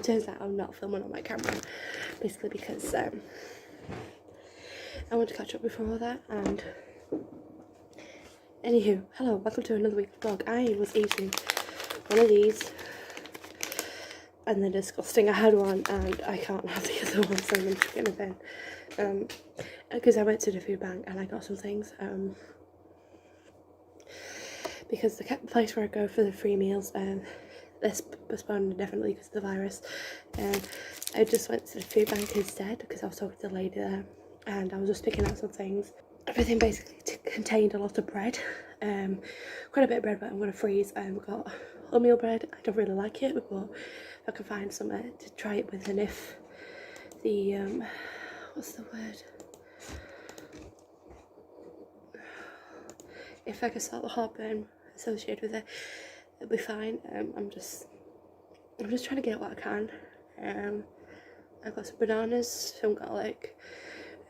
turns out I'm not filming on my camera, basically because I want to catch up before all that. And anywho, hello, welcome to another week's vlog. I was eating one of these and they're disgusting. I had one and I can't have the other one, so I'm just getting a bin. Because I went to the food bank and I got some things. Because the place where I go for the free meals, this postponed indefinitely because of the virus. I just went to the food bank instead because I was talking to the lady there and I was just picking out some things. Everything basically contained a lot of bread, quite a bit of bread, but I'm going to freeze. We've got wholemeal bread. I don't really like it, but if I can find some to try it with, and if the what's the word? If I can start the heartburn associated with it, it'll be fine. I'm just trying to get what I can. I've got some bananas, some garlic,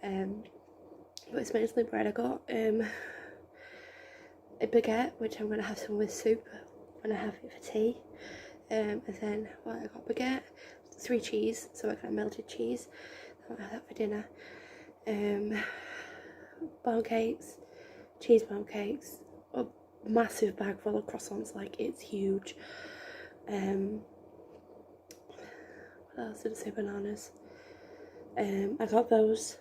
but it's mostly bread. I got a baguette, which I'm going to have some with soup when I have it for tea. And then I got baguette, 3 cheese, so I got melted cheese. I might have that for dinner. Pound cakes, cheese pound cakes, a massive bag full of croissants, like it's huge. What else did I say? Bananas. I got those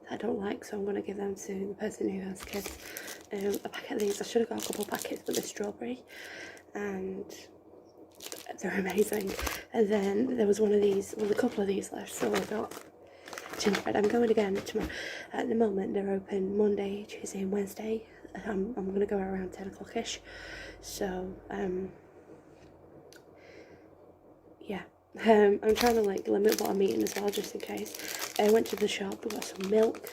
that I don't like, so I'm going to give them to the person who has kids. A packet of these. I should have got a couple of packets, but they're strawberry and they're amazing. And then there was one of these, well, a couple of these left, so I got gingerbread. I'm going again tomorrow. At the moment they're open Monday, Tuesday and Wednesday. I'm going to go around 10 o'clock ish, so yeah. I'm trying to like limit what I'm eating as well, just in case. I went to the shop, we got some milk.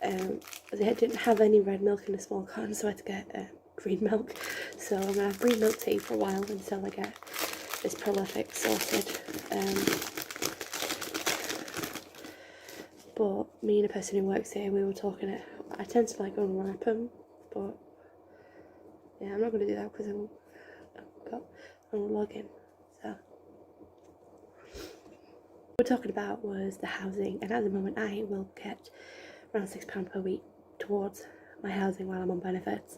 They didn't have any red milk in a small carton, so I had to get green milk. So I'm gonna have green milk tea for a while until I get this prolific sorted. But me and a person who works here, we were talking it. I tend to like unwrap them, but yeah, I'm not going to do that because I'm login. So what we're talking about was the housing, and at the moment I will get around £6 per week towards my housing while I'm on benefits.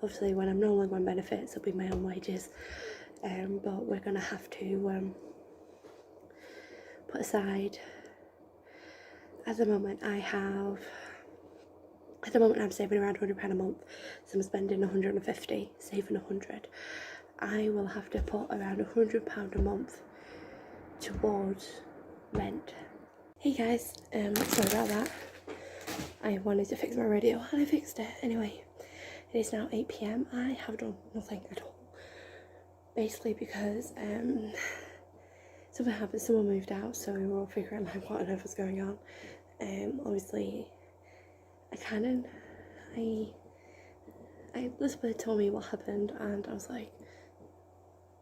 Obviously when I'm no longer on benefits it'll be my own wages, but we're going to have to put aside. At the moment I'm saving around £100 a month, so I'm spending 150, saving 100. I will have to put around £100 a month towards rent. Hey guys, sorry about that. I wanted to fix my radio and I fixed it. Anyway, it is now 8 PM. I have done nothing at all. Basically because something happened, someone moved out, so we were all figuring out like what on earth was going on. Obviously Elizabeth told me what happened and I was like,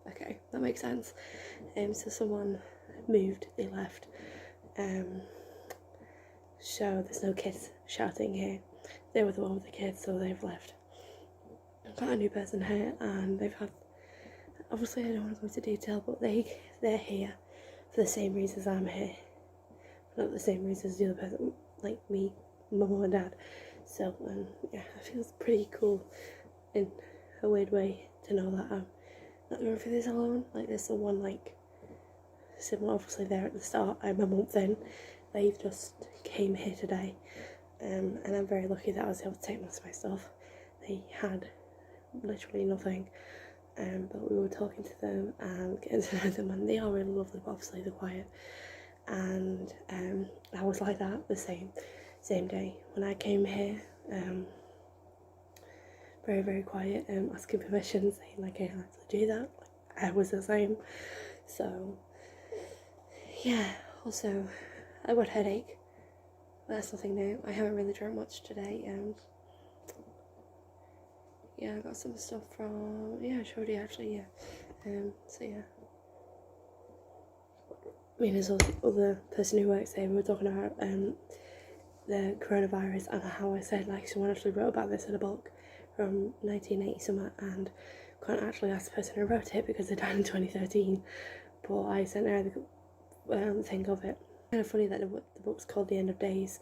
okay, that makes sense. So someone moved, they left. So there's no kids shouting here. They were the one with the kids, so they've left. I've got a new person here and they've had, obviously I don't want to go into detail, but they're here for the same reasons I'm here. Not the same reasons as the other person, like me, my mum and dad. So yeah, it feels pretty cool in a weird way to know that I'm not going through this alone. Like there's someone like similar, obviously there at the start. I'm a month in. They've just came here today, and I'm very lucky that I was able to take most of my stuff. They had literally nothing, but we were talking to them and getting to know them, and they are really lovely, but obviously they're quiet. And I was like that the same day when I came here. Very, very quiet, asking permission, saying like I had to do that. Like, I was the same. So yeah, also I got a headache, but that's nothing new. I haven't really drank much today. Yeah, I got some stuff from, yeah, I showed you actually, yeah. So yeah, me and this other person who works there, we were talking about the coronavirus and how I said like someone actually wrote about this in a book from 1980 something, and can't actually ask the person who wrote it because they died in 2013. but I sent her the thing of it. Kind of funny that the book's called The End of Days,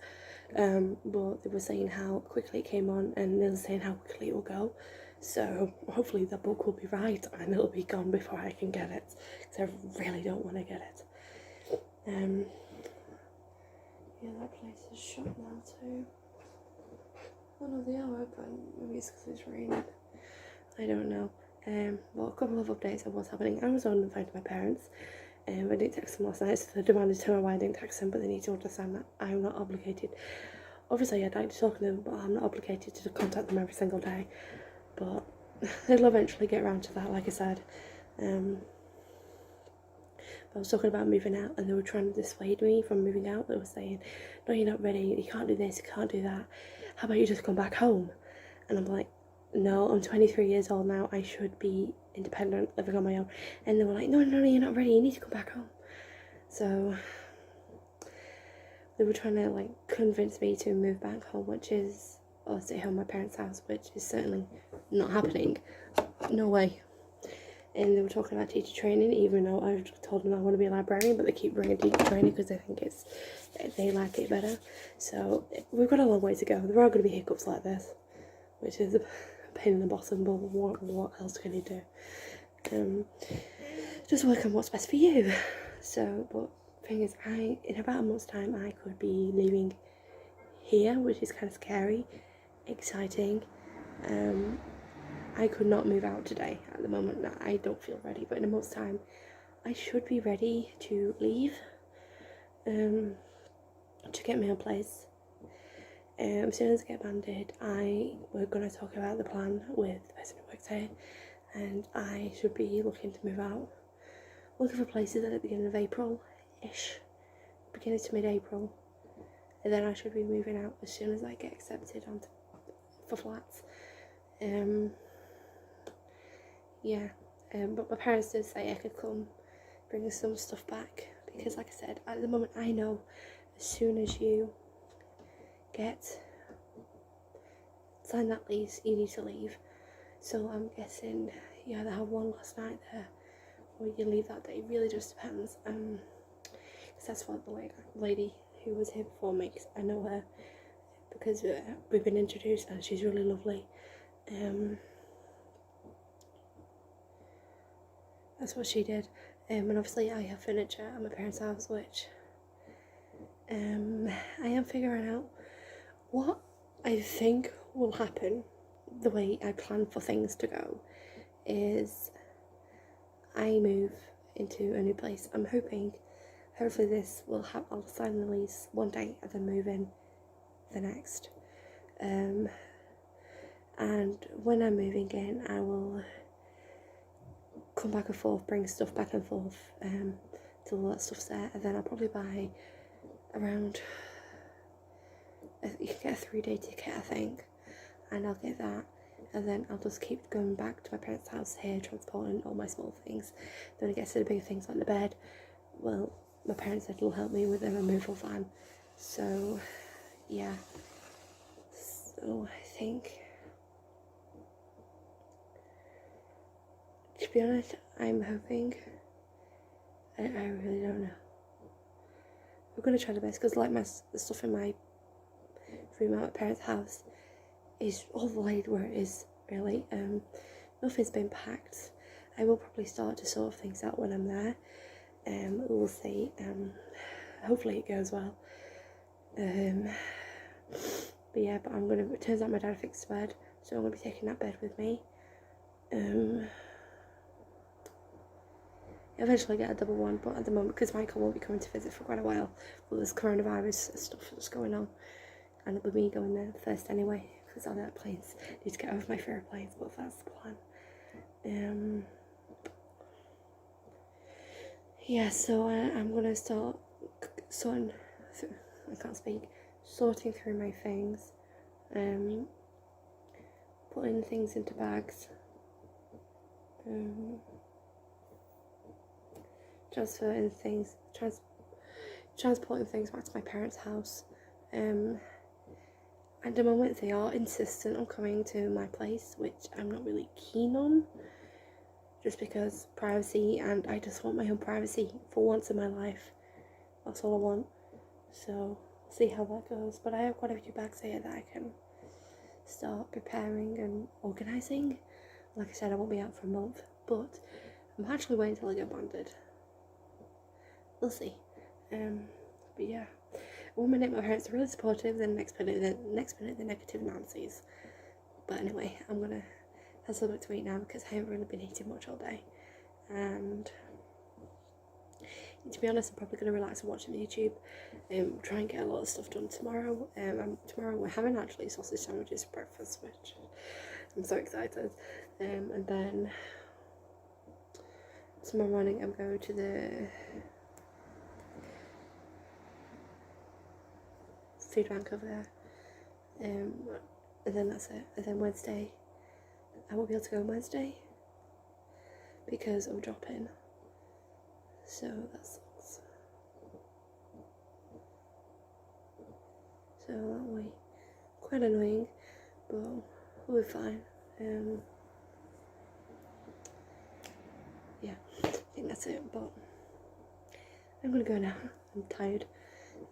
but they were saying how quickly it came on, and they were saying how quickly it will go. So hopefully the book will be right and it'll be gone before I can get it, because I really don't want to get it. Yeah, that place is shut now too. Oh no, they are open. Maybe it's because it's raining. I don't know. Well, a couple of updates of what's happening. I was on the phone to my parents. I didn't text them last night, so they demanded to know why I didn't text them, but they need to understand that I'm not obligated. Obviously, I'd like to talk to them, but I'm not obligated to contact them every single day. But they'll eventually get around to that, like I said. I was talking about moving out, and they were trying to dissuade me from moving out. They were saying, no, you're not ready, you can't do this, you can't do that. How about you just come back home? And I'm like, no, I'm 23 years old now, I should be independent, living on my own. And they were like, no, you're not ready, you need to come back home. So they were trying to like convince me to move back home, which is, or stay home at my parents' house, which is certainly not happening. No way. And they were talking about teacher training, even though I've told them I want to be a librarian, but they keep bringing teacher training because they think they like it better. So we've got a long way to go. There are going to be hiccups like this, which is a pain in the bottom, but what else can you do? Just work on what's best for you. So, but the thing is, in about a month's time, I could be leaving here, which is kind of scary, exciting. I could not move out today. At the moment, I don't feel ready, but in a month's time, I should be ready to leave, to get my own place. As soon as I get banded, we're going to talk about the plan with the person who works here, and I should be looking to move out, looking for places at the beginning of April-ish, beginning to mid-April, and then I should be moving out as soon as I get accepted for flats. Yeah, but my parents did say I could come bring some stuff back, because like I said, at the moment I know as soon as you sign that lease, you need to leave. So I'm guessing you either have one last night there or you leave that day. It really just depends. Because that's what the lady who was here before me, because I know her, because we've been introduced and she's really lovely. That's what she did. And obviously I have furniture at my parents' house, which I am figuring out what I think will happen. The way I plan for things to go is I move into a new place. I'm hopefully this will have, I'll sign the lease one day and then move in the next. And when I'm moving in, I will come back and forth, bring stuff back and forth till all that stuff's there, and then I'll probably buy around, you can get a 3-day ticket I think, and I'll get that, and then I'll just keep going back to my parents' house here, transporting all my small things. Then it gets to the bigger things like the bed, well, my parents said it'll help me with a removal van, so yeah, so I think, to be honest, I'm hoping, I really don't know. We're going to try the best, because like the stuff in my room at my parents' house is all laid where it is, really. Nothing's been packed. I will probably start to sort things out when I'm there. We'll see. Hopefully it goes well. But yeah, it turns out my dad fixed the bed, so I'm going to be taking that bed with me. Eventually get a double one, but at the moment, because Michael won't be coming to visit for quite a while, well, there's coronavirus stuff that's going on, and it'll be me going there first anyway, because I like planes. I need to get over my fear of planes, but that's the plan. Yeah, so I'm gonna start sorting through my things, putting things into bags, transporting things back to my parents' house. At the moment they are insistent on coming to my place, which I'm not really keen on, just because privacy, and I just want my own privacy for once in my life. That's all I want. So see how that goes. But I have quite a few bags here that I can start preparing and organising. Like I said, I won't be out for a month, but I'm actually waiting until I get bonded. We'll see. But yeah, one minute my parents are really supportive, then next minute the negative Nancy's. But anyway, I'm gonna have something to eat now because I haven't really been eating much all day, and to be honest, I'm probably gonna relax and watch some YouTube. Try and get a lot of stuff done tomorrow. Tomorrow we're having actually sausage sandwiches for breakfast, which I'm so excited. And then tomorrow morning I'm going to the food bank over there. And then that's it. And then Wednesday, I won't be able to go on Wednesday because of drop-in. So that sucks. So that'll be quite annoying, but we'll be fine. Yeah, I think that's it. But I'm gonna go now. I'm tired.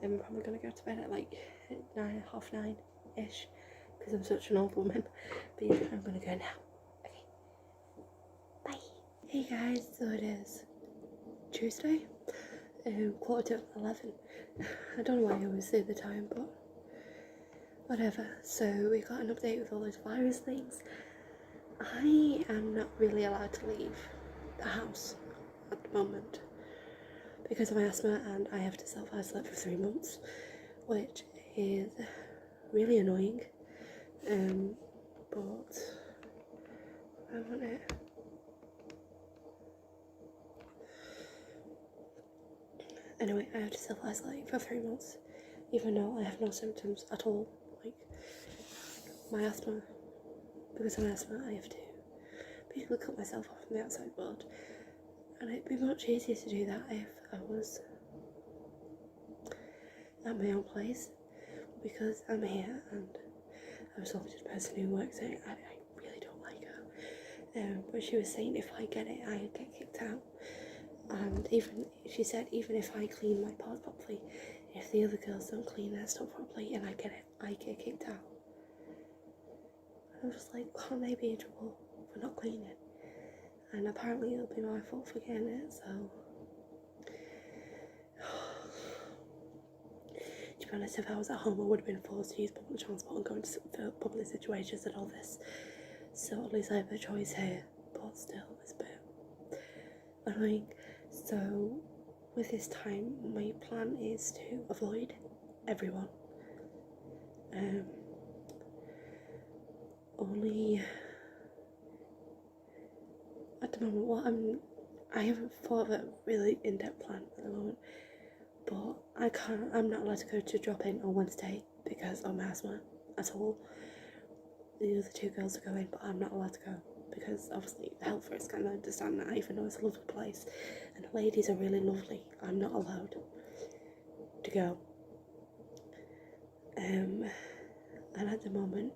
I'm probably gonna go to bed at like 9, half 9-ish, because I'm such an old woman. But yeah, I'm gonna go now. Okay. Bye. Hey guys, so it is Tuesday, 11:15. I don't know why I always say the time, but whatever. So we got an update with all those virus things. I am not really allowed to leave the house at the moment because of my asthma, and I have to self-isolate for 3 months, which is really annoying. But I want it. Anyway, I have to self-isolate for 3 months, even though I have no symptoms at all. Like my asthma, because of my asthma, I have to basically cut myself off from the outside world, and it'd be much easier to do that if I was at my own place, because I'm here and I was talking to the person who works here. I really don't like her, but she was saying if I get it, I get kicked out. And she said even if I clean my parts properly, if the other girls don't clean their stuff properly and I get it, I get kicked out. I was like, can't they be in trouble for not cleaning? And apparently it'll be my fault for getting it, so to be honest, if I was at home I would have been forced to use public transport and go into public situations and all this, so at least I have a choice here, but still it's a bit annoying. So with this time, my plan is to avoid everyone. Only at the moment, I haven't thought of a really in-depth plan at the moment, but I'm not allowed to go to drop-in on Wednesday because of my asthma at all. The other 2 girls are going, but I'm not allowed to go because obviously health risk, and I understand that, even though it's a lovely place and the ladies are really lovely, I'm not allowed to go. And at the moment,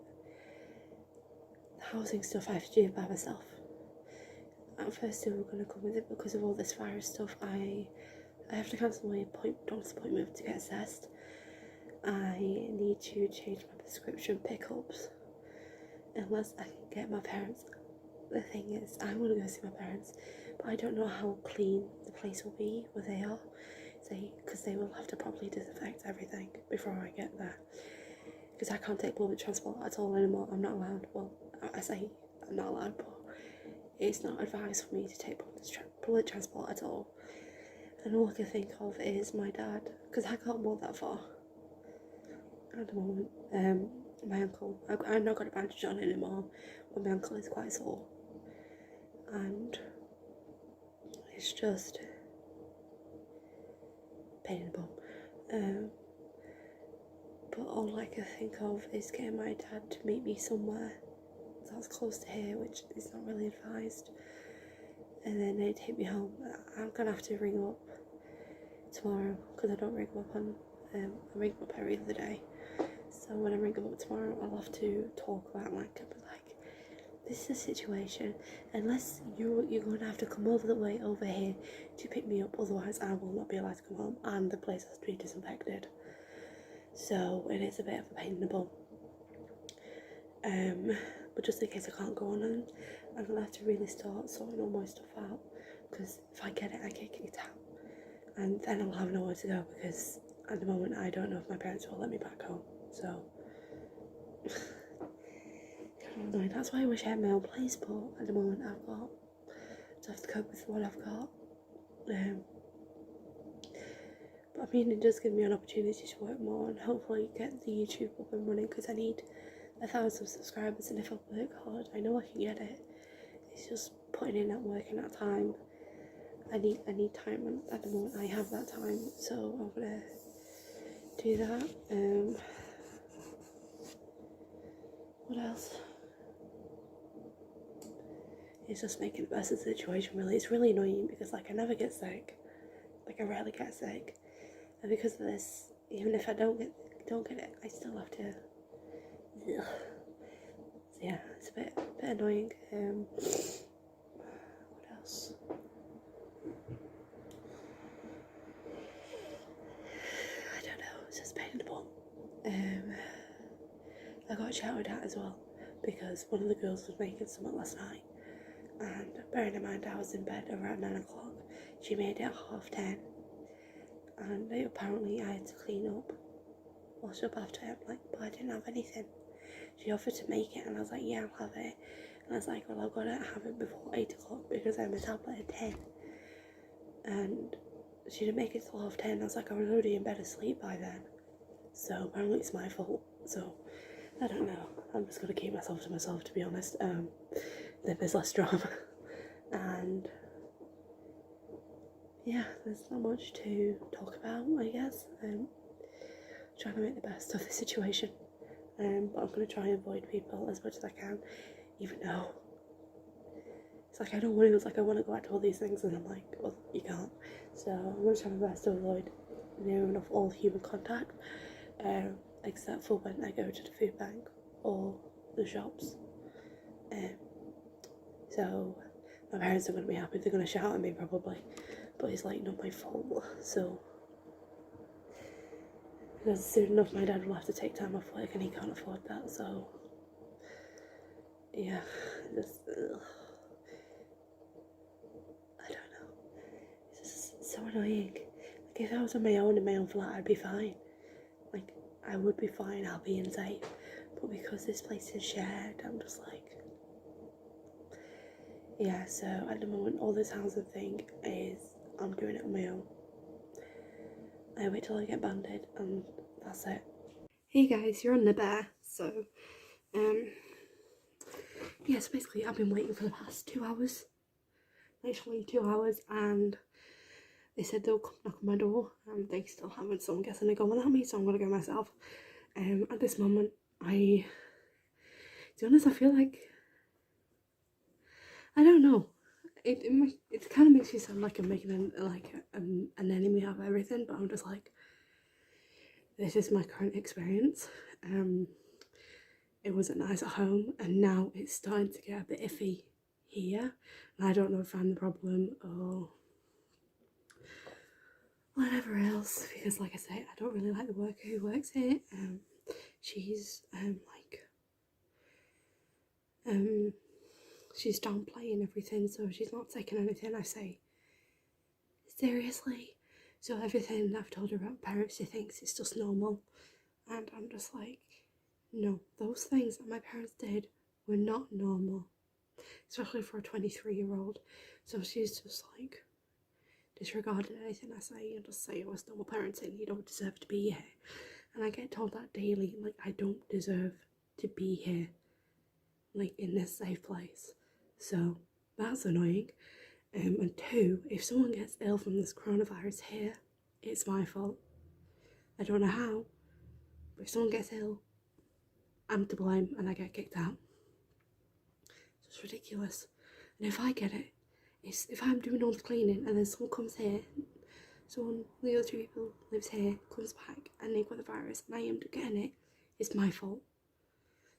the housing stuff I have to do by myself. At first they were going to come with it because of all this virus stuff. I have to cancel my doctor's appointment to get assessed. I need to change my prescription pickups unless I can get my parents. The thing is, I want to go see my parents, but I don't know how clean the place will be where they are, because they will have to properly disinfect everything before I get there, because I can't take public transport at all anymore. I'm not allowed. Well, I say I'm not allowed, but it's not advised for me to take public transport at all. And all I can think of is my dad, because I can't walk that far at the moment. My uncle, I've not got a bandage on anymore, but my uncle is quite sore, and it's just pain in the bum. But all I can think of is getting my dad to meet me somewhere that's close to here, which is not really advised, and then they'd take me home. I'm gonna have to ring up tomorrow, because I don't ring them up on I ring them up every other day. So when I ring them up tomorrow, I'll have to talk about like this is a situation. Unless you're going to have to come over the way over here to pick me up, otherwise I will not be allowed to come home, and the place has to be disinfected. So it is a bit of a pain in the bum. But just in case I can't go on, and I'm gonna have to really start sorting all my stuff out, because if I get it, I get kicked out, and then I'll have nowhere to go, because at the moment I don't know if my parents will let me back home. So that's why I wish I had my own place, but at the moment I've got to have to cope with what I've got. But I mean, it does give me an opportunity to work more and hopefully get the YouTube up and running, because I need 1,000 subscribers, and if I work hard, I know I can get it. It's just putting in that work and that time. I need time, and at the moment I have that time, so I'm gonna do that. What else? It's just making the best of the situation, really. It's really annoying because, like, I never get sick. Like, I rarely get sick. And because of this, even if I don't get it, I still have to. Ugh. So yeah, it's a bit annoying. What else? I don't know. It's just a pain in the bum. I got shouted at as well because one of the girls was making something last night, and bearing in mind I was in bed around 9 o'clock, she made it at 10:30, and apparently I had to clean up, wash up after it. I'm like, but I didn't have anything. She offered to make it, and I was like, yeah, I'll have it. And I was like, well, I've got to have it before 8 o'clock because I'm a tablet at 10. And she didn't make it till 10:30. I was like, I was already in bed asleep by then. So apparently it's my fault. So I don't know. I'm just gonna keep myself to myself, to be honest. Then there's less drama. And yeah, there's not much to talk about, I guess. Trying to make the best of the situation. But I'm gonna try and avoid people as much as I can, even though it's like I don't want to. It's like I want to go out to all these things, and I'm like, well, you can't. So I'm gonna try my best to avoid near enough all human contact, except for when I go to the food bank or the shops. So my parents are gonna be happy. They're gonna shout at me probably, but it's like not my fault. So because soon enough my dad will have to take time off work, and he can't afford that. So yeah, just I don't know. It's just so annoying. Like, if I was on my own in my own flat, I'd be fine. Like, I would be fine, I'll be safe. But because this place is shared, I'm just like, yeah. So at the moment, all this housing thing is I'm doing it on my own. I wait till I get banded, and that's it. Hey guys, you're on the bear. So, yes, basically I've been waiting for the past 2 hours. Literally 2 hours, and they said they'll come knock on my door, and they still haven't, so I'm guessing they're going without me, so I'm gonna go myself. At this moment, to be honest, I feel like, I don't know, it kind of makes me sound like I'm making an enemy out of everything, but I'm just like, this is my current experience. It wasn't nice at home, and now it's starting to get a bit iffy here, and I don't know if I'm the problem or whatever else, because like I say, I don't really like the worker who works here. She's she's downplaying everything, so she's not taking anything I say seriously. So everything I've told her about parents, she thinks it's just normal, and I'm just like, no, those things that my parents did were not normal, especially for a 23-year-old. So she's just like disregarding anything I say and just say, oh, it's normal parenting, you don't deserve to be here. And I get told that daily, like, I don't deserve to be here, like, in this safe place. So that's annoying. And two, if someone gets ill from this coronavirus here, it's my fault. I don't know how, but if someone gets ill, I'm to blame, and I get kicked out. It's ridiculous. And if I get it, if I'm doing all the cleaning and then someone comes here, the other 2 people lives here, comes back, and they've got the virus, and I end up getting it, it's my fault.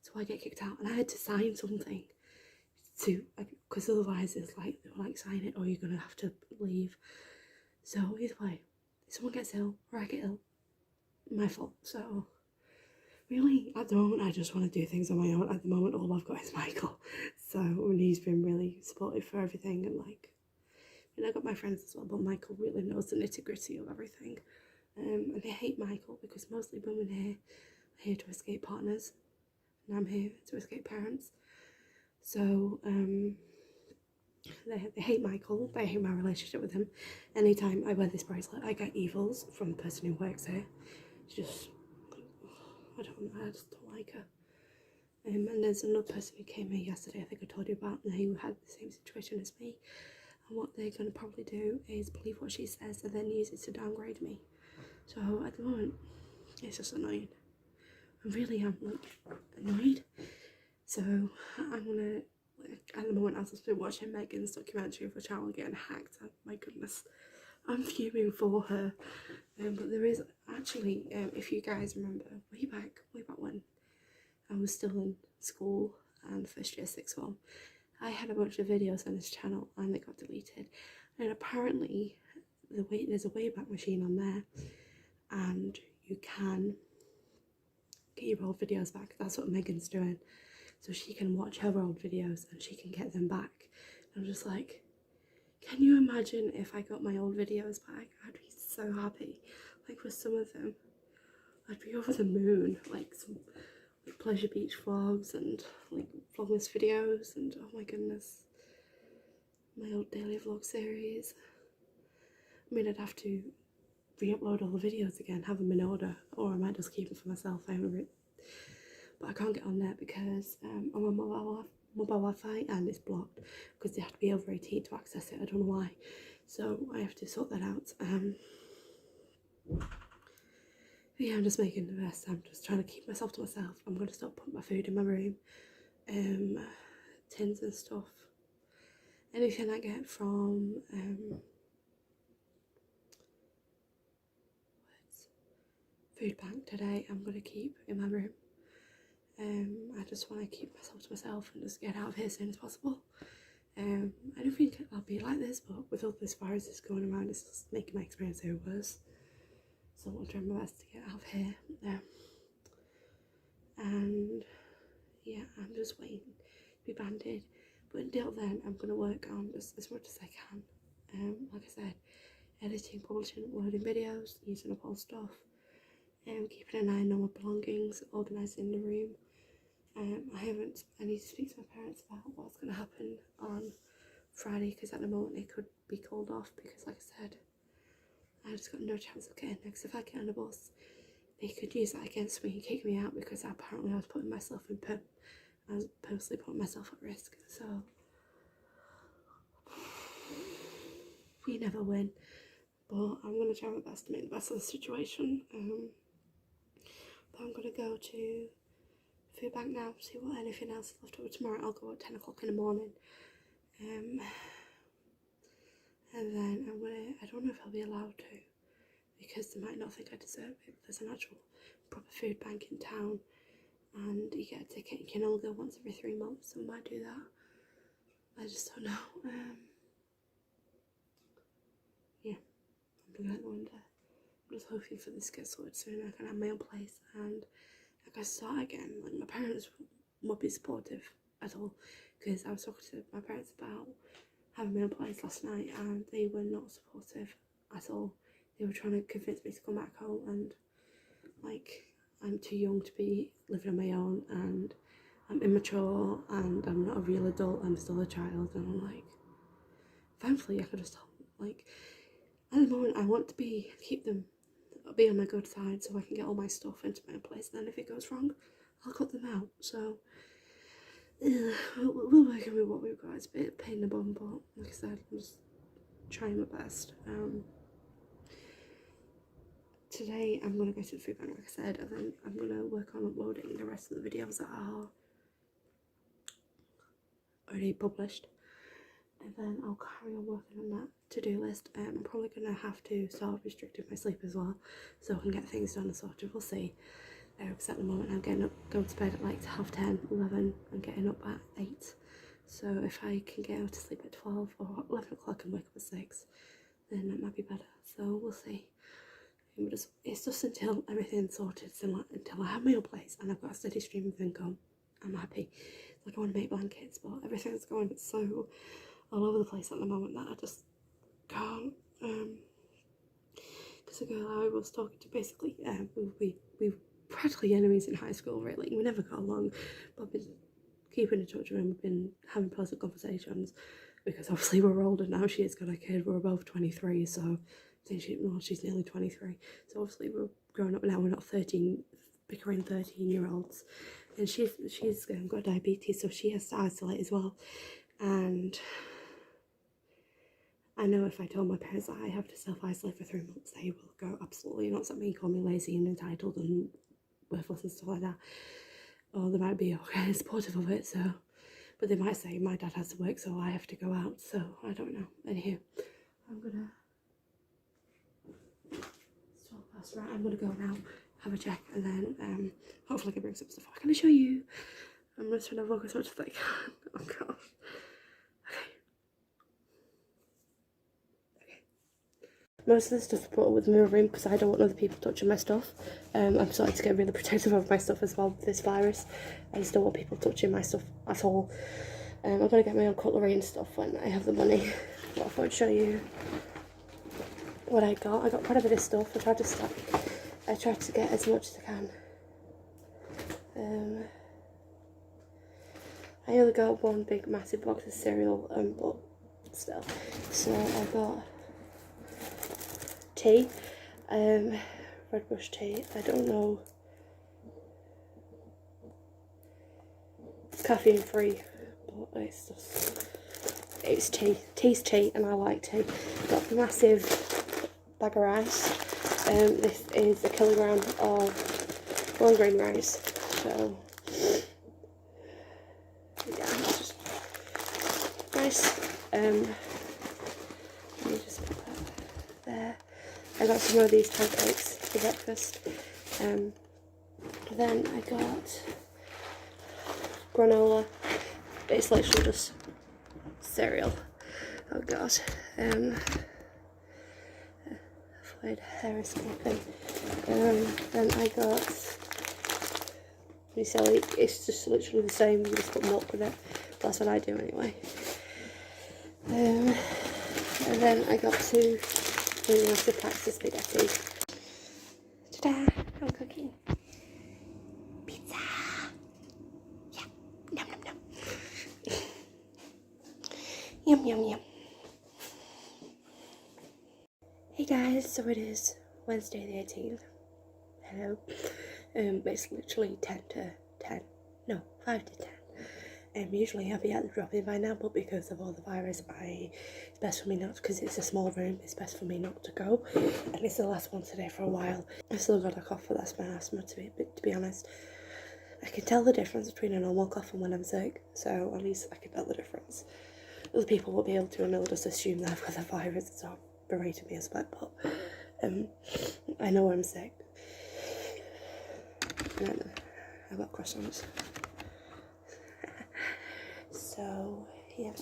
So I get kicked out, and I had to sign something to, because otherwise it's like, they're like, sign it or you're gonna have to leave. So either way, if someone gets ill or I get ill, my fault. So really, at the moment, I just want to do things on my own. At the moment, all I've got is Michael. So, and he's been really supportive for everything. And like, I got my friends as well, but Michael really knows the nitty gritty of everything. And I hate Michael because mostly women are here to escape partners. And I'm here to escape parents. So, they hate Michael. They hate my relationship with him. Anytime I wear this bracelet, I get evils from the person who works here. It's just, I just don't like her. And there's another person who came here yesterday, I think I told you about, and who had the same situation as me. And what they're going to probably do is believe what she says and then use it to downgrade me. So at the moment, it's just annoying. I really am, like, annoyed. So I'm gonna, like, at the moment, I've just been watching Megan's documentary of a child getting hacked. Oh, my goodness, I'm fuming for her. But there is actually, if you guys remember, way back when I was still in school and first year sixth form, I had a bunch of videos on this channel and they got deleted. And apparently, there's a Wayback Machine on there, and you can get your old videos back. That's what Megan's doing. So she can watch her old videos and she can get them back. And I'm just like, can you imagine if I got my old videos back? I'd be so happy. Like, with some of them, I'd be over the moon. Like some like Pleasure Beach vlogs and like Vlogmas videos, and oh my goodness, my old daily vlog series. I mean, I'd have to re-upload all the videos again, have them in order, or I might just keep them for myself. But I can't get on there because I'm on mobile Wi-Fi and it's blocked because they have to be over 18 to access it. I don't know why, so I have to sort that out. Yeah, I'm just making the best. I'm just trying to keep myself to myself. I'm going to stop putting my food in my room, tins and stuff. Anything I get from food bank today, I'm going to keep in my room. I just want to keep myself to myself and just get out of here as soon as possible. I don't think I'll be like this, but with all this virus that's going around, it's just making my experience here worse. So I'll try my best to get out of here. And yeah, I'm just waiting to be banded. But until then, I'm going to work on just as much as I can. Like I said, editing, publishing, uploading videos, using up all stuff, keeping an eye on all my belongings, organising the room. I need to speak to my parents about what's going to happen on Friday, because at the moment it could be called off because, like I said, I just got no chance of getting there. Because if I get on a bus, they could use that against me and kick me out because apparently I was putting myself I was purposely putting myself at risk. So we never win, but I'm going to try my best to make the best of the situation. But I'm going to go to food bank now, see what anything else is left over tomorrow. I'll go at 10 o'clock in the morning. And then I don't know if I'll be allowed to, because they might not think I deserve it. There's an actual proper food bank in town, and you get a ticket. You can only go once every 3 months, so I might do that. I just don't know. Yeah, I'm looking out the window. I'm just hoping for this to get sorted soon. I can have my own place and I can start again. Like, my parents won't be supportive at all, because I was talking to my parents about having my own place last night and they were not supportive at all. They were trying to convince me to come back home, and like, I'm too young to be living on my own, and I'm immature and I'm not a real adult, I'm still a child. And I'm like, thankfully I could just, like, at the moment I want to keep them, be on my good side so I can get all my stuff into my own place, and then if it goes wrong, I'll cut them out. So we'll work with what we've got. It's a bit of a pain in the bum, but like I said, I'm just trying my best. Today I'm going to go to the food bank, like I said, and then I'm going to work on uploading the rest of the videos that are already published, and then I'll carry on working on that to-do list. I'm probably going to have to start restricting my sleep as well, so I can get things done and sorted. We'll see. Because at the moment I'm going to bed at like 10:30, 11, and getting up at 8 So if I can get out to sleep at 12 or 11 o'clock and wake up at 6, then that might be better. So we'll see. It's just until everything's sorted, so until I have my own place and I've got a steady stream of income, I'm happy. Like, I want to make blankets, but everything's going so all over the place at the moment that I just can't. Because the girl I was talking to, basically, we were practically enemies in high school, really. We never got along, but I've been keeping in touch with her and we've been having pleasant conversations, because obviously we're older now. She's got a kid, we're both 23, so I think she's nearly 23, so obviously we're growing up now. We're not 13 bickering 13-year-olds, and she's got diabetes, so she has to isolate as well. And I know if I told my parents that I have to self-isolate for 3 months, they will go absolutely nuts at me, call me lazy and entitled and worthless and stuff like that. Or they might be okay supportive of it, so, but they might say my dad has to work, so I have to go out, so I don't know. Anywho, I'm gonna right, I'm gonna go now, have a check, and then hopefully I can bring some stuff I can show you. I'm just trying to vlog as much as I can. Oh gosh. Most of the stuff I brought with me in my room because I don't want other people touching my stuff. I'm starting to get really protective of my stuff as well with this virus. I just don't want people touching my stuff at all. I'm going to get my own cutlery and stuff when I have the money. But I thought I'd show you what I got. I got quite a bit of stuff. I tried to get as much as I can. I only got one big massive box of cereal, but still. So I got tea, red bush tea. I don't know, it's caffeine free, but it's tea. Tea's tea, and I like tea. Got a massive bag of rice. This is a kilogram of long grain rice. So yeah, it's just nice. Let me just put that there. I got some of these pancakes for breakfast. Then I got granola. It's literally just cereal. Oh god. Floyd hair escaping. Then I got muesli. It's just literally the same. You just put milk with it. That's what I do anyway. And then I got two massive packs of spaghetti. Ta-da! I'm cooking pizza. Yeah, yum yum yum. Yum yum yum. Hey guys, so it is Wednesday the 18th. Hello. It's literally 10 to 10. No, 5 to 10. Usually I'll be at the drop-in by now, but because of all the virus, it's best for me not, because it's a small room, it's best for me not to go, and it's the last one today for a while. I've still got a cough, but that's my asthma, to be honest. I can tell the difference between a normal cough and when I'm sick, so at least I can tell the difference. Other people won't be able to, and they'll just assume that I've got the virus, so berating me as well, but I know I'm sick. And I've got croissants. So, yeah.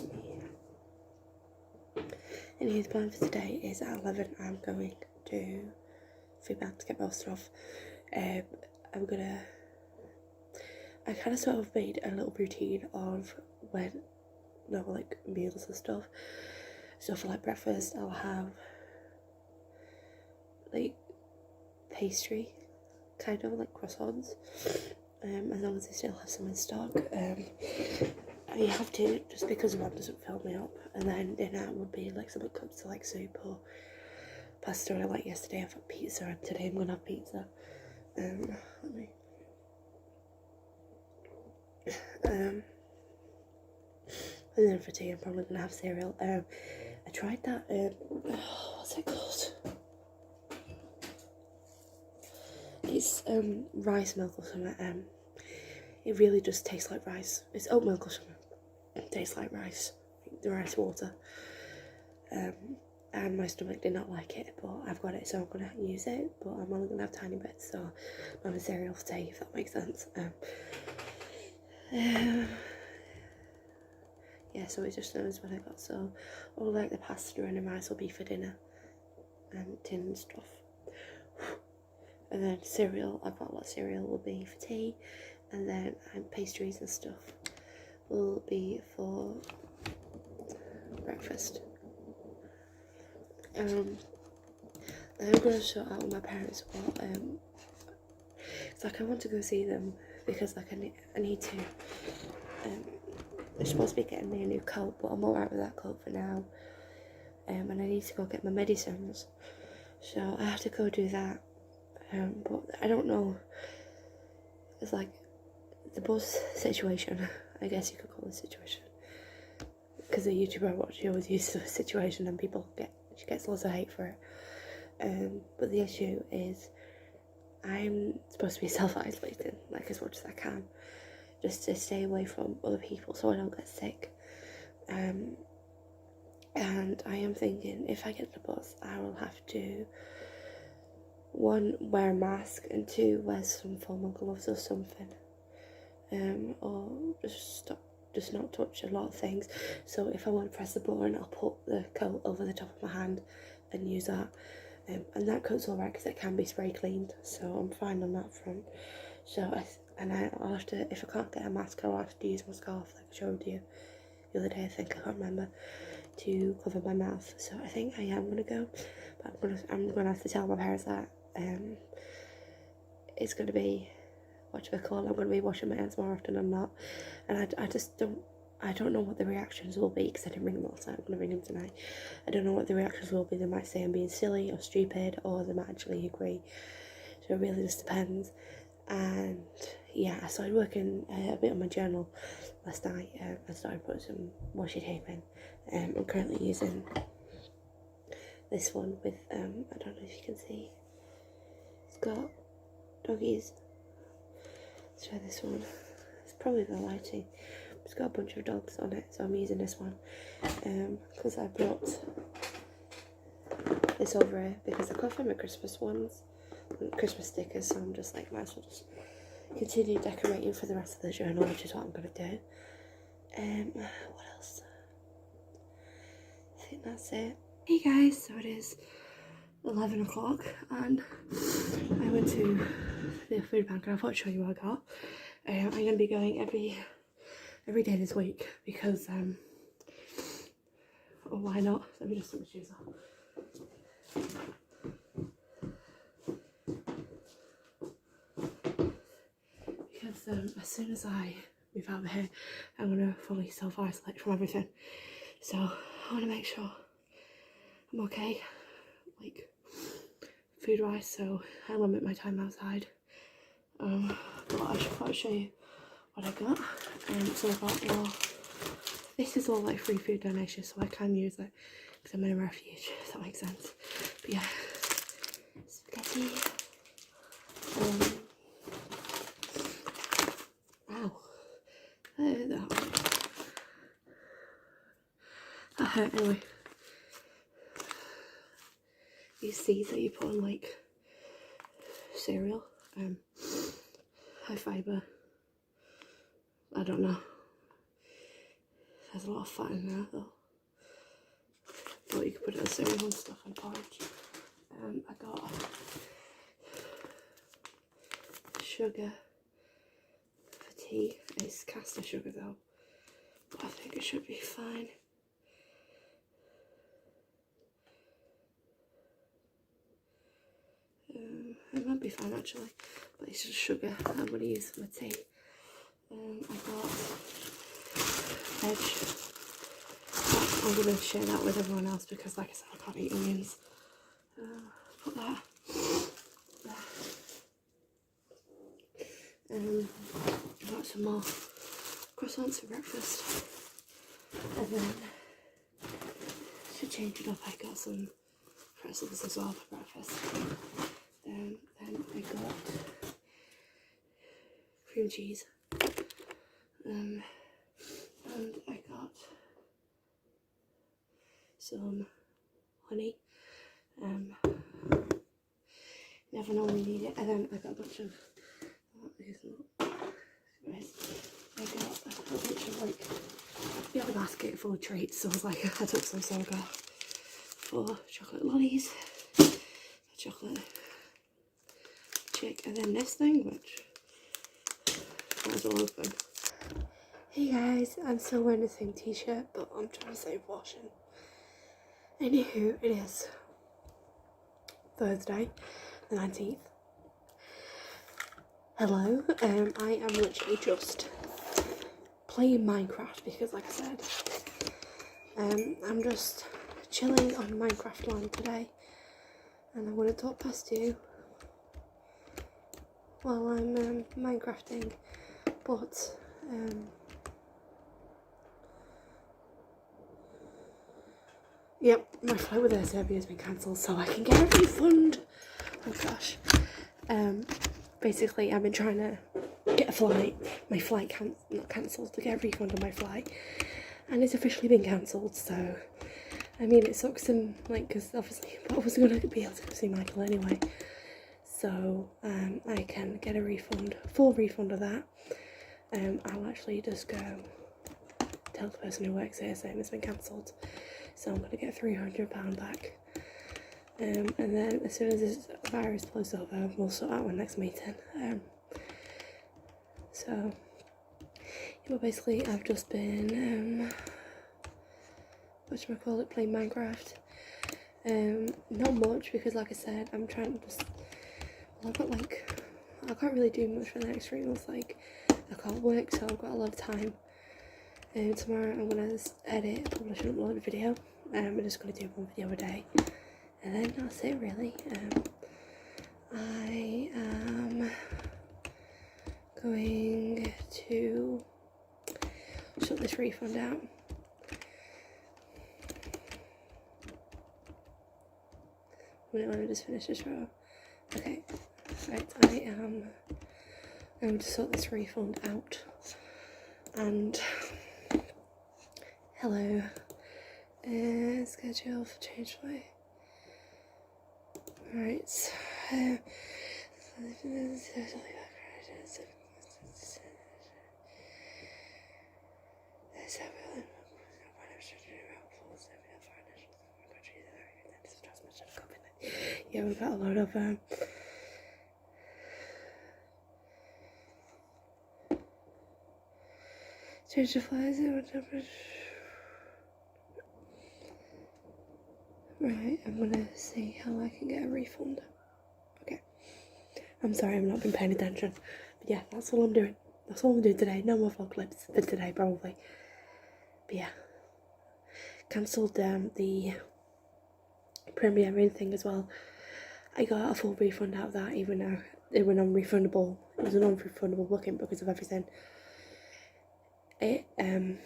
Anyway, the plan for today is at 11 I'm going to Foodbank to get most stuff. I kind of sort of made a little routine of like meals and stuff. So for like breakfast, I'll have like pastry, kind of like croissants, as long as they still have some in stock. You have to, just because one doesn't fill me up. And then dinner would be like something comes to like soup or pasta. Or like yesterday I've had pizza, and today I'm gonna have pizza. And then for tea I'm probably gonna have cereal. I tried that, what's it called? It's rice milk or something. It really just tastes like rice. It's oat milk or something. It tastes like rice, the rice water. And my stomach did not like it, but I've got it, so I'm gonna use it. But I'm only gonna have tiny bits, so I'm having cereal today, if that makes sense. yeah, so it just knows what I got. So all like the pasta and the rice will be for dinner, and tin and stuff. And then cereal, I've got a lot of cereal, will be for tea, and then pastries and stuff will be for breakfast. I'm gonna sort out with my parents what it's like I want to go see them because like I need to. They're supposed to be getting me a new coat, but I'm alright with that coat for now. And I need to go get my medicines, so I have to go do that. But I don't know. It's like the bus situation. I guess you could call it a situation, because the YouTuber I watch, she always uses a situation, and she gets lots of hate for it. But the issue is, I'm supposed to be self-isolating like as much as I can, just to stay away from other people so I don't get sick. And I am thinking, if I get the bus, I will have to, 1, wear a mask, and 2, wear some formal gloves or something. Or just not touch a lot of things. So if I want to press the button, I'll put the coat over the top of my hand and use that. And that coat's alright because it can be spray cleaned, so I'm fine on that front. So I'll have to, if I can't get a mask, I'll have to use my scarf like I showed you the other day, I think, I can't remember, to cover my mouth. So I think I am gonna go, but I'm gonna have to tell my parents that it's gonna be, what do I call it, I'm gonna be washing my hands more often than not, and I don't know what the reactions will be, because I didn't ring them last night. I'm gonna ring them tonight. I don't know what the reactions will be. They might say I'm being silly or stupid, or they might actually agree. So it really just depends. And yeah, I started working a bit on my journal last night. I started putting some washi tape in. I'm currently using this one with, I don't know if you can see, it's got doggies. Let's try this one. It's probably the lighting. It's got a bunch of dogs on it, so I'm using this one. Because I brought this over here because I can't find my Christmas ones, Christmas stickers, so I'm just like, might as well just continue decorating for the rest of the journal, which is what I'm going to do. What else? I think that's it. Hey guys, so it is 11 o'clock and I went to the food bank and I thought I'd show you what I got. I'm going to be going every day this week because, oh, why not? Let me just put my shoes on. Because as soon as I move out of here, I'm going to fully self-isolate from everything. So I want to make sure I'm okay, like food-wise, so I limit my time outside. But I should show you what I got. So I got, well, this is all like free food donations, so I can use it because I'm in a refuge, if that makes sense. But yeah, spaghetti. Ow. That hurt anyway. These seeds that you put on like cereal, high fibre. I don't know. There's a lot of fat in there though. But you could put it on cereal and stuff and porridge. I got sugar for tea. It's caster sugar though, but I think it should be fine. It might be fine actually, but it's just sugar I'm going to use for my tea. I got veg. I'm going to share that with everyone else because, like I said, I can't eat onions. Put that there. I got some more croissants for breakfast. And then, to change it up, I got some pretzels as well for breakfast. Then I got cream cheese. And I got some honey. Never know when you need it. And then I got a bunch of, I got a bunch of like got a basket full of treats, so I was like, I took some Soga for chocolate lollies, a chocolate chick, and then this thing, which might as well open. Hey guys, I'm still wearing the same t-shirt, but I'm trying to save washing. Anywho, it is Thursday, the 19th. Hello, I am literally just playing Minecraft because, like I said, I'm just chilling on Minecraft land today, and I want to talk past you while I'm Minecrafting, but yep, my flight with Air Serbia has been cancelled, so I can get a refund. Oh gosh. Basically, I've been trying to get a flight, my flight not cancelled, to get a refund on my flight, and it's officially been cancelled. So I mean, it sucks, and like, because obviously I wasn't going to be able to go see Michael anyway, so I can get a refund, full refund of that. I'll actually just go tell the person who works here saying it's been cancelled, so I'm going to get £300 back. And then as soon as this virus blows over, we'll sort out our next meeting. So yeah, basically I've just been whatchamacallit, playing Minecraft. Not much, because like I said, I'm trying to just, well, I've got like, I can't really do much for the next 3 months. Like, I can't work, so I've got a lot of time. Tomorrow I'm gonna edit, publish and upload a video. I'm just gonna do 1 video a day, and then that's it really. I am going to sort this refund out. Let me just finish this row. Okay, right, I am going to sort this refund out. And hello, schedule for change way. Right, yeah, we've got a lot of change the flies. Right, I'm gonna see how I can get a refund. Okay, I'm sorry, I've not been paying attention, but yeah, that's all I'm doing. That's all I'm doing today. No more vlog clips for today, probably. But yeah, cancelled the premiering thing as well. I got a full refund out of that, even though it was non-refundable. It was a non-refundable booking because of everything. It words.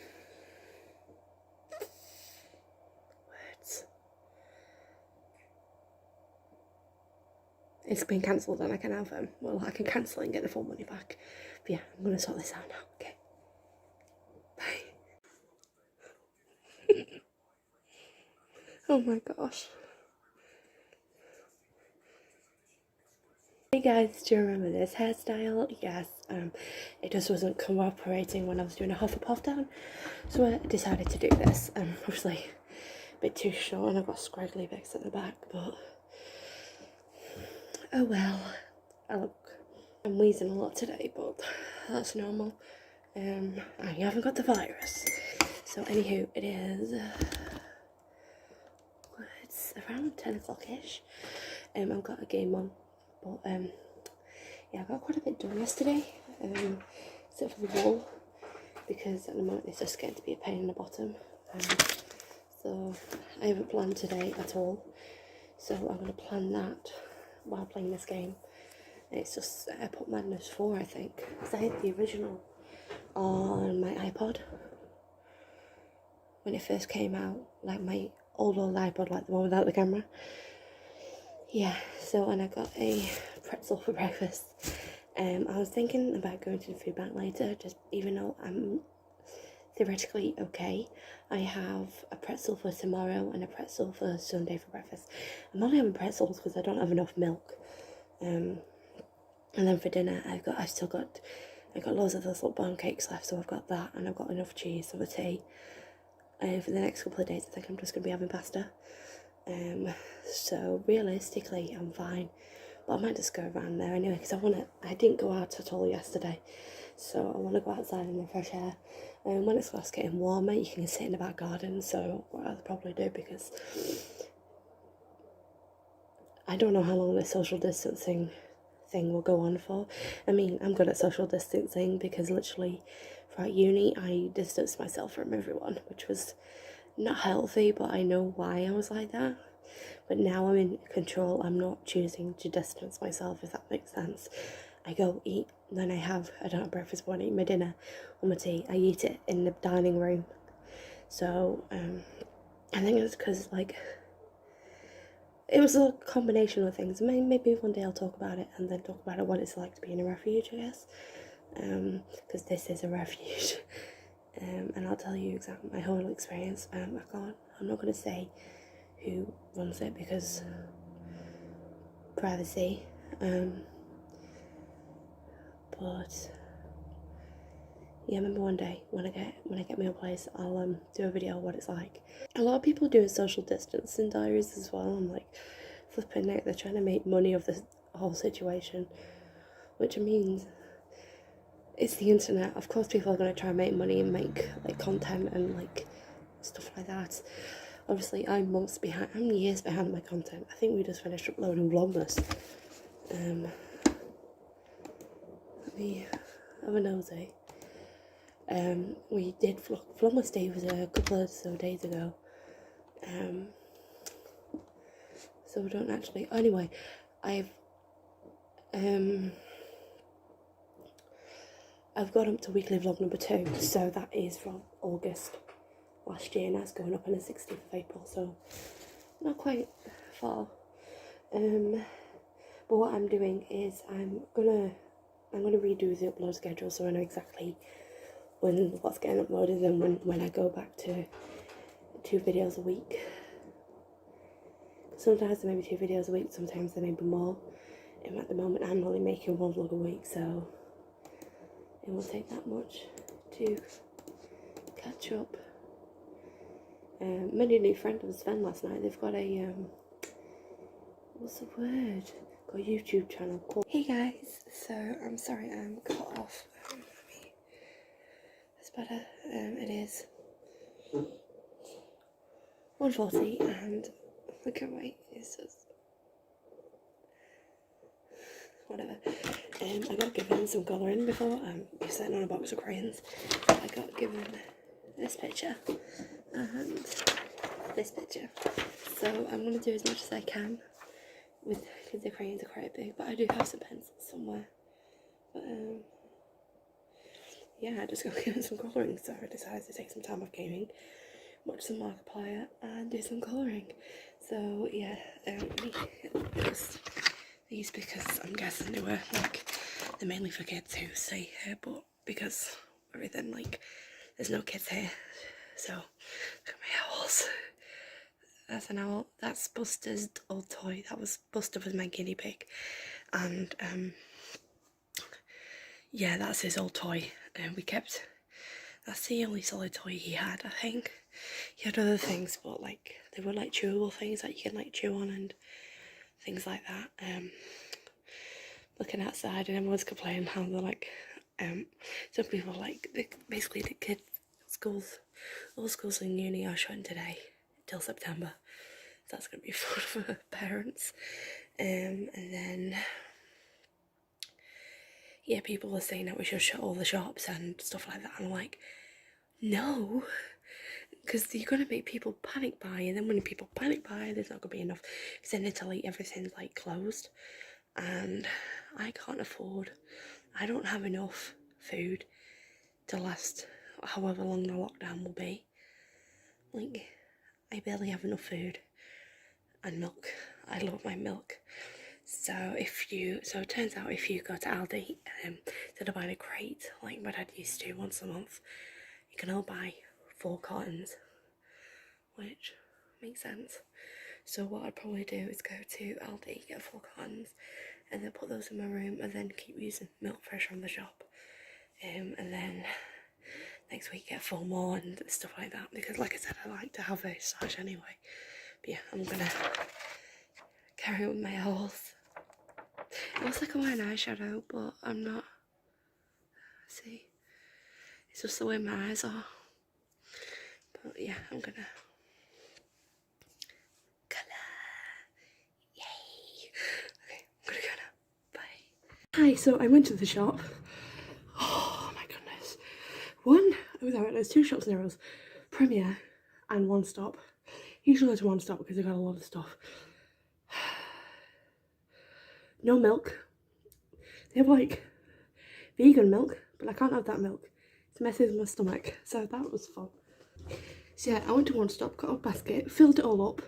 It's been cancelled, and I can have well, I can cancel and get the full money back. But yeah, I'm gonna sort this out now. Okay, bye. Oh my gosh. Hey guys, do you remember this hairstyle? Yes, it just wasn't cooperating when I was doing a Hufflepuff down, so I decided to do this. Obviously a bit too short, and I've got scraggly bits at the back, but oh well. I'm wheezing a lot today, but that's normal. I haven't got the virus. So anywho, it is it's around 10 o'clock-ish. I've got a game on. But yeah, I got quite a bit done yesterday, except for the wall, because at the moment it's just getting to be a pain in the bottom. So I haven't planned today at all, so I'm going to plan that while playing this game. It's just Airport Madness 4, I think, because I had the original on my iPod when it first came out, like my old iPod, like the one without the camera. Yeah, so, and I got a pretzel for breakfast. I was thinking about going to the food bank later, just even though I'm theoretically okay. I have a pretzel for tomorrow and a pretzel for Sunday for breakfast. I'm only having pretzels because I don't have enough milk. And then for dinner, I got loads of those little bun cakes left, so I've got that, and I've got enough cheese for the tea. For the next couple of days I think I'm just going to be having pasta. So realistically I'm fine, but I might just go around there anyway because I didn't go out at all yesterday, so I want to go outside in the fresh air. And when it starts getting warmer you can sit in the back garden, so what I'll probably do, because I don't know how long this social distancing thing will go on for. I mean, I'm good at social distancing because literally throughout uni I distanced myself from everyone, which was not healthy, but I know why I was like that. But now I'm in control. I'm not choosing to distance myself, if that makes sense. I go eat, then I don't have breakfast, but I eat my dinner or my tea. I eat it in the dining room. So I think it's because like it was a combination of things. Maybe one day I'll talk about it and then talk about what it's like to be in a refuge, I guess. Because this is a refuge. And I'll tell you exactly my whole experience. I'm not going to say who runs it because privacy. But yeah, maybe one day when I get my own place, I'll do a video of what it's like. A lot of people are doing social distancing diaries as well. I'm like flipping out. They're trying to make money of this whole situation, which means it's the internet. Of course, people are going to try and make money and make like content and like stuff like that. Obviously, I'm years behind my content. I think we just finished uploading Vlogmas. Let me have a nosy. We did Vlogmas Day was a couple of days ago. So we don't actually. Anyway, I've got up to weekly vlog number 2, so that is from August last year, and that's going up on the 16th of April, so not quite far. But what I'm doing is I'm gonna redo the upload schedule so I know exactly what's getting uploaded and when I go back to 2 videos a week. Sometimes there may be 2 videos a week, sometimes there may be more. And at the moment I'm only making 1 vlog a week, so it won't take that much to catch up. Made a new friend of Sven last night. They've got a what's the word? Got a YouTube channel called. Hey guys, so I'm sorry I'm cut off. It's better. It is 1:40 and look at my whatever. I got given some colouring before. You're sitting on a box of crayons. I got given this picture and this picture. So I'm going to do as much as I can because the crayons are quite big, but I do have some pencils somewhere. But yeah, I just got given some colouring, so I decided to take some time off gaming, watch some Markiplier and do some colouring. So yeah, these because I'm guessing they're mainly for kids who stay here, but because everything there's no kids here, so look at my owls. That's an owl. That's Buster's old toy. Buster was my guinea pig, and yeah, that's his old toy. And that's the only solid toy he had, I think. He had other things, but they were chewable things that you can chew on and things like that. Looking outside and everyone's complaining how they're some people basically the kids all schools in uni are shutting today till September, so that's gonna be fun for parents. And then yeah, people are saying that we should shut all the shops and stuff like that, and I'm like, no, because you're gonna make people panic buy, and then when people panic buy, there's not gonna be enough, because in Italy everything's closed, and I can't afford. I don't have enough food to last however long the lockdown will be. I barely have enough food and milk. I love my milk. So it turns out if you go to Aldi, instead of buying a crate like my dad used to once a month, you can all buy 4 cartons, which makes sense. So what I'd probably do is go to Aldi, get 4 cartons, and then put those in my room, and then keep using milk fresh from the shop. And then next week get 4 more and stuff like that, because like I said, I like to have a stash anyway. But yeah, I'm gonna carry on with my hauls. It looks like I'm wearing eyeshadow, but I'm not. See, it's just the way my eyes are. But yeah, I'm gonna colour. Yay! Okay, I'm gonna go now. Bye. Hi, so I went to the shop. Oh my goodness. There's 2 shops near us, Premier and One Stop. Usually go to One Stop because they've got a lot of stuff. No milk. They have like vegan milk, but I can't have that milk. It messes with my stomach, so that was fun. So yeah, I went to One Stop, got a basket, filled it all up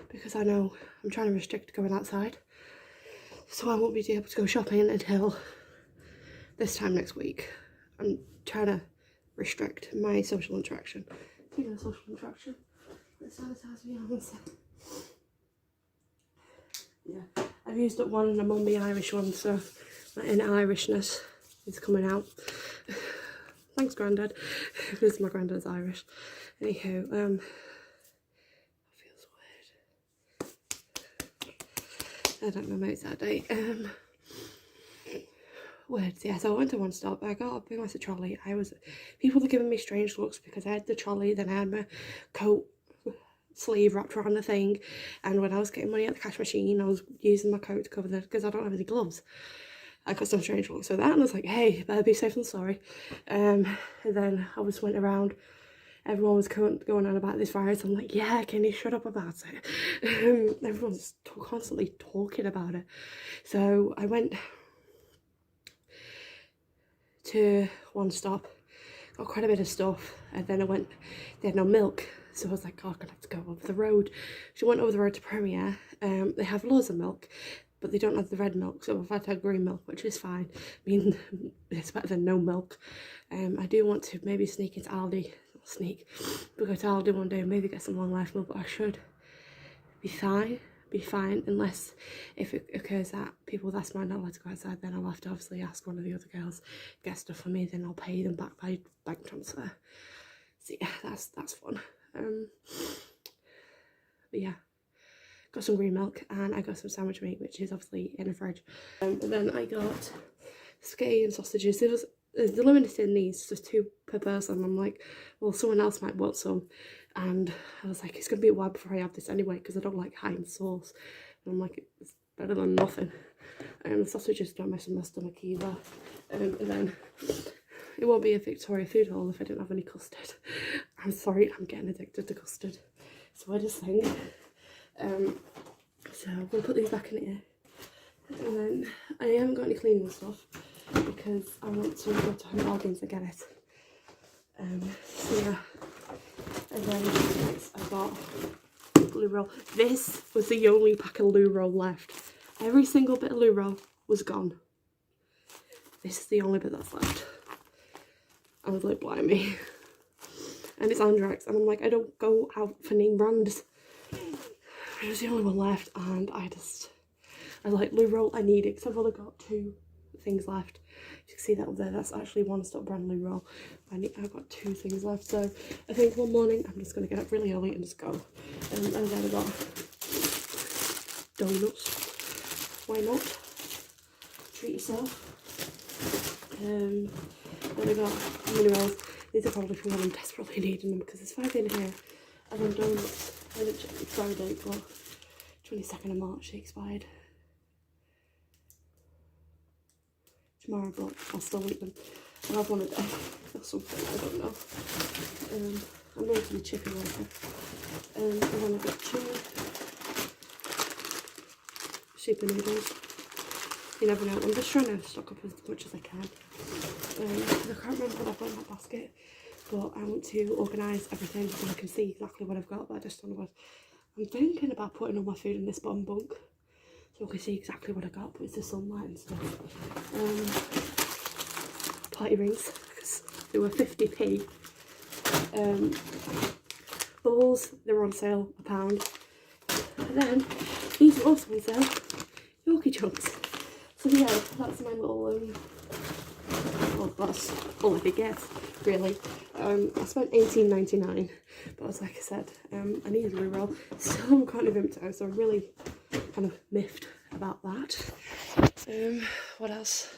because I know I'm trying to restrict going outside, so I won't be able to go shopping until this time next week. I'm trying to restrict my social interaction. Speaking of social interaction, let's sanitize me on this. Yeah, I've used up one and I'm on the Irish one, so my inner Irishness is coming out. Thanks, Grandad, because my granddad's Irish. Anywho, that feels weird. I don't know, maybe it's that day. Words, yeah, so I went to One Stop. I got a big massive trolley. People were giving me strange looks because I had the trolley, then I had my coat sleeve wrapped around the thing, and when I was getting money at the cash machine, I was using my coat to cover because I don't have any gloves. I got some strange looks so that, and I was like, hey, better be safe than sorry. And then I just went around, everyone was going on about this virus. I'm like, yeah, can you shut up about it? Everyone's constantly talking about it. So I went to One Stop, got quite a bit of stuff, and then they had no milk, so I was like, oh, I'm gonna have to go over the road. So I went over the road to Premier. They have loads of milk, but they don't have the red milk, so I've had to have green milk, which is fine. I mean, it's better than no milk. I do want to maybe sneak into Aldi, but go to Aldi one day and maybe get some long life milk, but I should be fine, unless if it occurs that people that's not allowed to go outside, then I'll have to obviously ask one of the other girls get stuff for me, then I'll pay them back by bank transfer. So yeah, that's fun. But yeah, got some green milk and I got some sandwich meat, which is obviously in the fridge. And then I got spaghetti and sausages. There's limited in these, just 2 per person. I'm like, well, someone else might want some, and I was like, it's gonna be a while before I have this anyway because I don't like Heinz sauce. And I'm like, it's better than nothing. The sausages don't mess with my stomach either. And then it won't be a Victoria food haul if I didn't have any custard. I'm sorry, I'm getting addicted to custard. So I just think, so I'm gonna put these back in here. And then I haven't got any cleaning stuff because I want to go to Home Bargains and get it. So yeah, and then next I got loo roll. This was the only pack of loo roll left. Every single bit of loo roll was gone. This is the only bit that's left. I was like, blimey. And it's Andrex, and I'm like, I don't go out for name brands. It was the only one left, and I like loo roll. I need it because I've only got 2 things left. You can see that up there, that's actually One Stop brand loo roll. I've got 2 things left, so I think one morning I'm just going to get up really early and just go. And then I got donuts. Why not? Treat yourself. Then I got minerals. These are probably for when I'm desperately needing them because there's 5 in here. And then donuts. I didn't check the expiry date, but 22nd of March they expired. Tomorrow, but I'll still eat them. I'll have one a day or something, I don't know. I'm going to the chicken later. And then I've got 2 super noodles. You never know, I'm just trying to stock up as much as I can. I can't remember what I've got in that basket, but I want to organise everything so I can see exactly what I've got, but I just don't know what. I'm thinking about putting all my food in this bottom bunk so I can see exactly what I got, but it's the sunlight and stuff. Party rings, because they were 50p. Balls, they were on sale, £1. And then, these were also on sale, Yorkie chunks. So yeah, that's my little, well, that's all I could get, really. I spent $18.99, but as like I said, I needed a reroll. Still can't even Vimto, so I'm really kind of miffed about that. What else?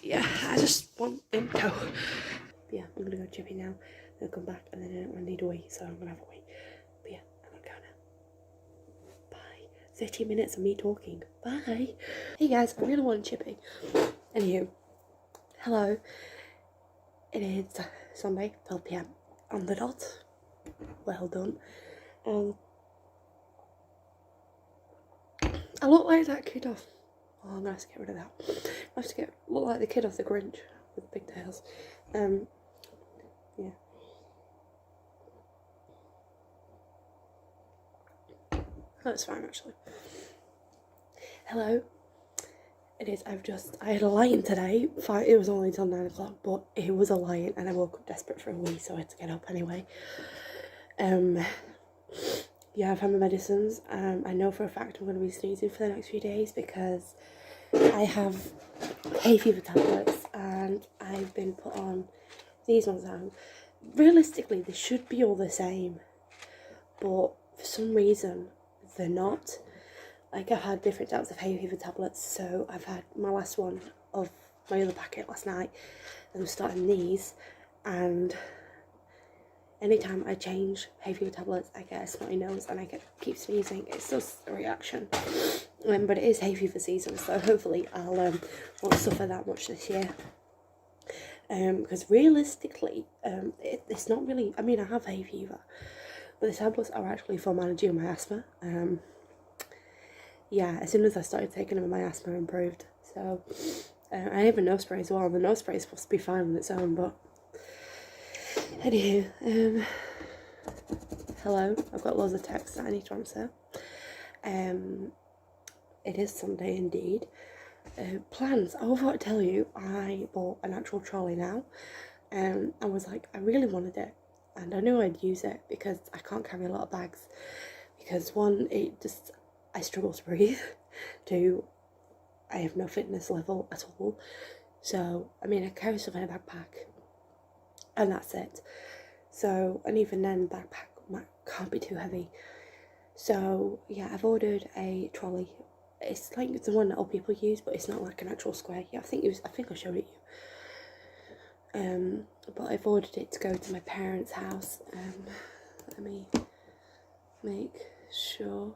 Yeah, I just want Vimto. But yeah, I'm gonna go chippy now. Then come back, and then I need a wee, so I'm gonna have a wee. But yeah, I'm gonna go now. Bye. 30 minutes of me talking. Bye. Hey guys, I really want chippy. Anywho, hello. It is Sunday, 12 PM on the dot. Well done. I look like that kid off. Oh, I'm gonna have to get rid of that. I have to look like the kid off the Grinch with big tails. Yeah. That's fine actually. Hello. It is. I had a lion today. It was only till 9 o'clock, but it was a lion, and I woke up desperate for a wee, so I had to get up anyway. Yeah, I've had my medicines. I know for a fact I'm going to be sneezing for the next few days because I have hay fever tablets, and I've been put on these ones now. Realistically, they should be all the same, but for some reason they're not. Like, I've had different types of hay fever tablets, so I've had my last one of my other packet last night, and I'm starting these, and anytime I change hay fever tablets, I get a snotty nose and I keep sneezing. It's just a reaction. But it is hay fever season, so hopefully I'll won't suffer that much this year. Because realistically, it's not really. I mean, I have hay fever, but the tablets are actually for managing my asthma. Yeah, as soon as I started taking them, my asthma improved. So I have a nose spray as well. The nose spray is supposed to be fine on its own, but anywho, hello. I've got loads of texts that I need to answer. It is Sunday indeed. Plans. I forgot to tell you, I bought an actual trolley now. I was like, I really wanted it, and I knew I'd use it because I can't carry a lot of bags. Because one, I struggle to breathe. Two, I have no fitness level at all. So, I mean, I carry stuff in a backpack, and that's it. So, and even then, backpack can't be too heavy. So, yeah, I've ordered a trolley. It's like the one that old people use, but it's not like an actual square. Yeah, I think I showed it you. But I've ordered it to go to my parents' house. Let me make sure.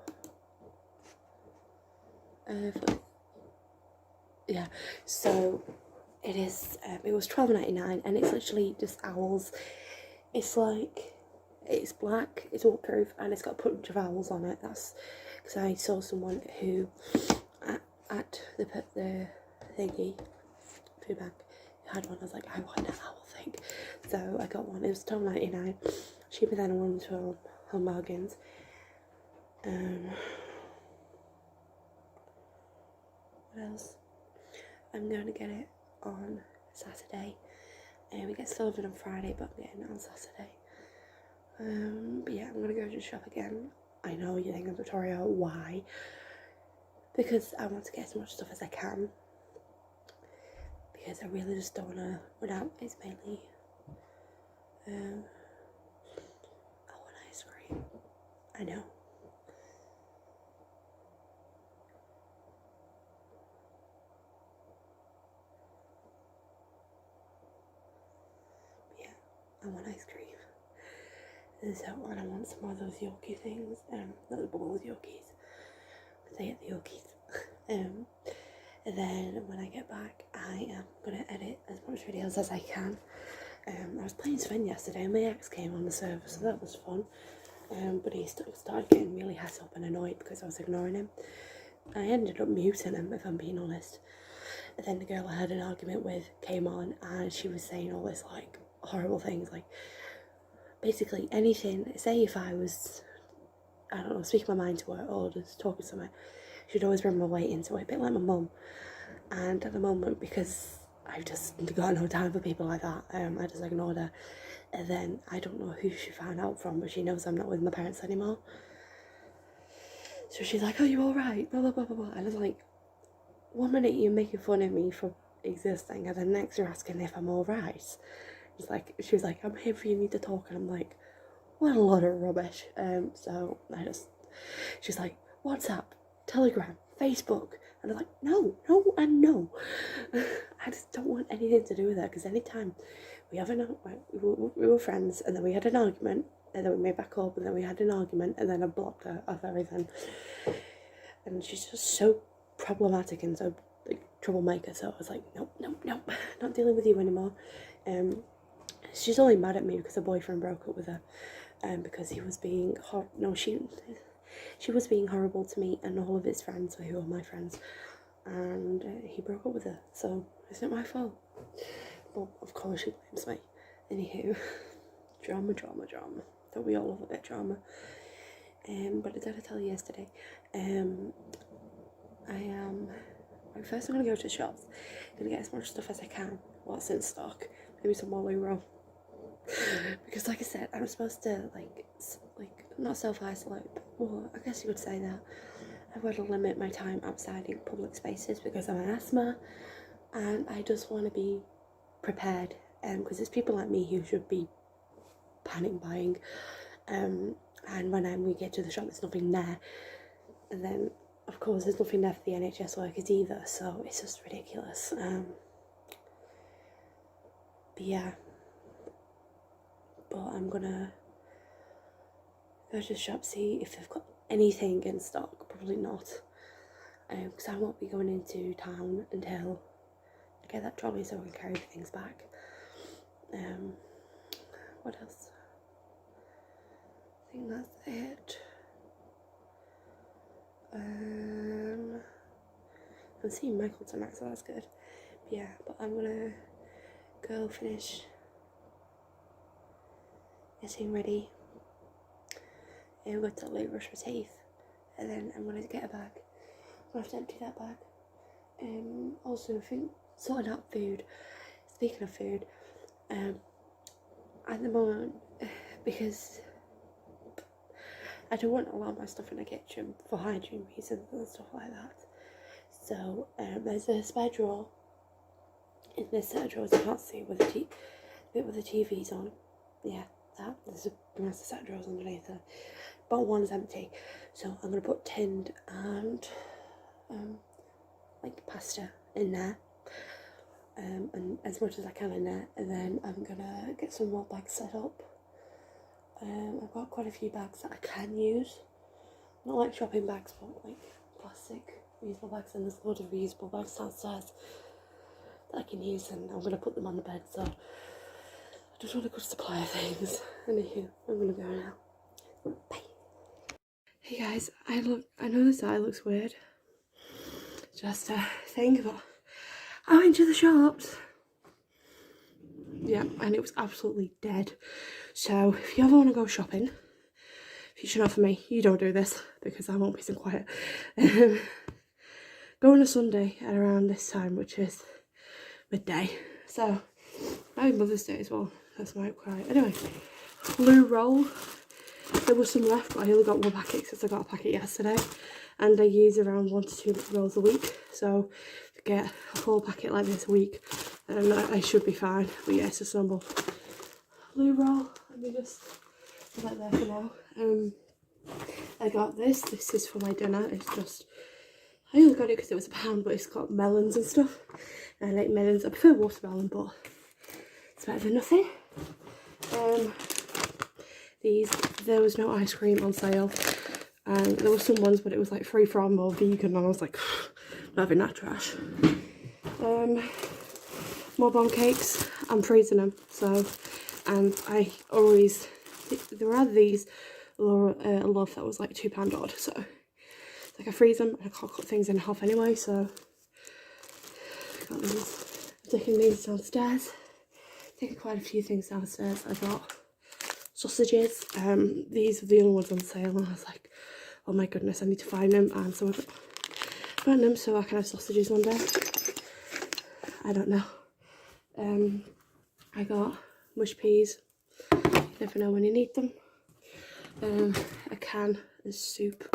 Yeah, so it is. It was $12.99, and it's literally just owls. It's black, it's waterproof, and it's got a bunch of owls on it. That's because I saw someone who at the thingy food bank who had one. I was like, I want an owl thing, so I got one. It was $12.99, cheaper than a one to Home Bargains. What else? I'm going to get it on Saturday. We get delivered on Friday, but I'm getting it on Saturday. But yeah, I'm going to go to the shop again. I know you think I'm Victoria, why? Because I want to get as much stuff as I can. Because I really just don't want to run out. It's mainly I want ice cream. I know. I want ice cream. So, and I want some more of those Yorkie things. Not the bubbles Yorkies. Because I get the Yorkies. And then when I get back, I am going to edit as much videos as I can. I was playing Sven yesterday, and my ex came on the server, so that was fun. But he started getting really het up and annoyed because I was ignoring him. I ended up muting him, if I'm being honest. And then the girl I had an argument with came on, and she was saying all this, like, horrible things, like, basically anything. Say if I was, I don't know, speaking my mind to her or just talking to her, she'd always bring my weight into it, a bit like my mum. And at the moment, because I've just got no time for people like that, I just ignored her. And then I don't know who she found out from, but she knows I'm not with my parents anymore. So she's like, "Oh, you alright?" Blah blah blah blah blah. And I was like, 1 minute you're making fun of me for existing, and then next you're asking if I'm alright. she was like, I'm here for you, need to talk. And I'm like, what a lot of rubbish. So she's like, WhatsApp, Telegram, Facebook. And I'm like, no, and no. I just don't want anything to do with that, because anytime we were friends, and then we had an argument, and then we made back up, and then we had an argument, and then I blocked her off everything. And she's just so problematic and so like troublemaker. So I was like, nope, not dealing with you anymore. She's only mad at me because her boyfriend broke up with her, because he was being she was being horrible to me and all of his friends, who are my friends, and he broke up with her. So it's not my fault. But of course she blames me. Anywho, drama. Don't we all love a bit of drama? But I did tell you yesterday. First I'm gonna go to the shops. I'm gonna get as much stuff as I can, what's in stock. Maybe some more loo roll. Because like I said, I'm supposed to like not self-isolate, but well, I guess you could say that. I've got to limit my time outside in public spaces because I'm an asthma, and I just want to be prepared. Because there's people like me who should be panic buying. And when we get to the shop, there's nothing there. And then, of course, there's nothing there for the NHS workers either, so it's just ridiculous. But yeah. But I'm gonna go to the shop, see if they've got anything in stock. Probably not. Because I won't be going into town until I get that trolley so I can carry things back. What else? I think that's it. I'm seeing Michael tonight, so that's good. But yeah, but I'm gonna go finish getting ready and go to the loo, brush my teeth, and then I'm gonna get a bag. I'm gonna have to empty that bag. Also, I think sorting out food. Speaking of food, at the moment, because I don't want a lot of my stuff in the kitchen for hygiene reasons and stuff like that. So there's a spare drawer in this set of drawers. I can't see with the bit with the TV's on. Yeah, that. There's a massive set of drawers underneath there. But one's empty, so I'm gonna put tinned and like pasta in there, and as much as I can in there, and then I'm gonna get some more bags set up. I've got quite a few bags that I can use, not like shopping bags, but like plastic reusable bags, and there's a lot of reusable bags downstairs that I can use, and I'm gonna put them on the bed. So I just want a good supply of things. Anywho, I'm gonna go now. Bye. Hey guys, I know this eye looks weird, just a thing, but I went to the shops. Yeah, and it was absolutely dead. So if you ever want to go shopping, future not for me, you don't do this because I won't be so quiet. Go on a Sunday at around this time, which is midday. So maybe Mother's Day as well. That's my cry. Anyway, loo roll. There was some left, but I only got one packet because I got a packet yesterday, and I use around 1 to 2 rolls a week. So if I get a full packet like this a week, then I should be fine. But yeah, it's a stumble. Loo roll. Let me just put that there for now. I got this. This is for my dinner. It's just, I only got it because it was £1, but it's got melons and stuff. And I like melons. I prefer watermelon, but it's better than nothing. There was no ice cream on sale, and there were some ones, but it was like free from or vegan, and I was like, not having that trash. More bomb cakes. I'm freezing them, so, and I always, there were either these or a loaf that was like £2 odd, so it's like I freeze them and I can't cut things in half anyway, so I got these. I'm taking these downstairs. Taking quite a few things downstairs. I got sausages. These are the only ones on sale, and I was like, oh my goodness, I need to find them. And so I found them so I can have sausages one day. I don't know. I got mush peas. You never know when you need them. A can of soup.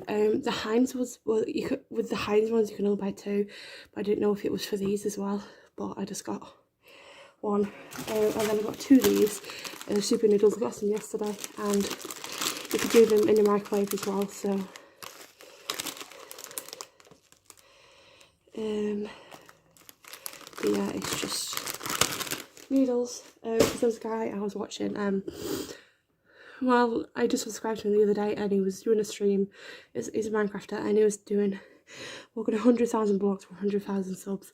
The Heinz was, well, you could, with the Heinz ones you can only buy 2, but I didn't know if it was for these as well. But I just got one. And then I got 2 of these super noodles. I got some yesterday, and you could do them in the microwave as well. So but yeah, it's just noodles. Because there was a guy I was watching, well, I just subscribed to him the other day, and he was doing a stream. He's a Minecrafter, and he was doing, we're going 100,000 blocks for 100,000 subs.